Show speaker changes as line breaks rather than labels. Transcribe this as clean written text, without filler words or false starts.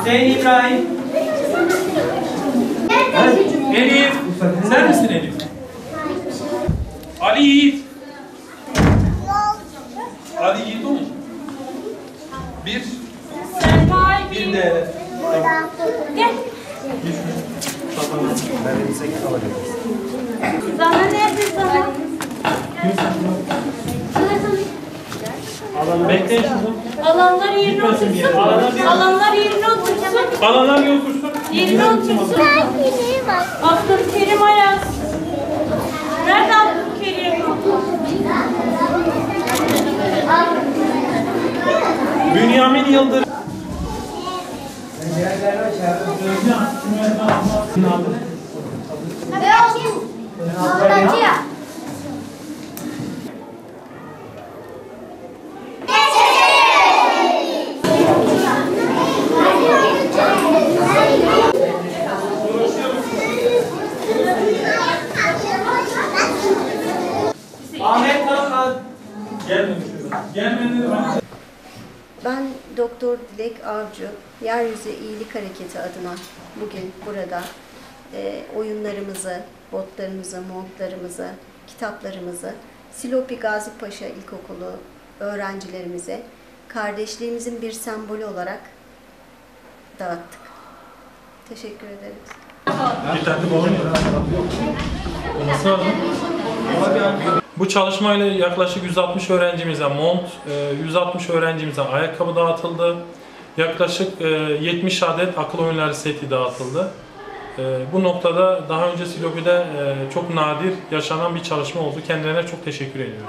Hüseyin İbrahim. Elif. Sen misin Elif? Ali Yiğit. Ali Yiğit o mu? Bir. Bir de.
Gel. Sana nerede sana?
Bekleyin şunu.
Alanlar yerine otursun. Alanlar yerine otursun.
Alanlar bir otursun.
Yerine otursun. Abdülkerim Ayaz. Nerede Abdülkerim?
Bünyamin Yıldırım. Ahmet Hakan. Gelmedi.
Ben Doktor Dilek Avcı, Yeryüzü İyilik Hareketi adına bugün burada oyunlarımızı, botlarımızı, montlarımızı, kitaplarımızı Silopi Gazi Paşa İlkokulu öğrencilerimize kardeşliğimizin bir sembolü olarak dağıttık. Teşekkür ederiz.
Dikkatli olun. Bu çalışmayla yaklaşık 160 öğrencimize mont, 160 öğrencimize ayakkabı dağıtıldı. Yaklaşık 70 adet akıl oyunları seti dağıtıldı. Bu noktada daha önce Silopi'de çok nadir yaşanan bir çalışma oldu. Kendilerine çok teşekkür ediyoruz.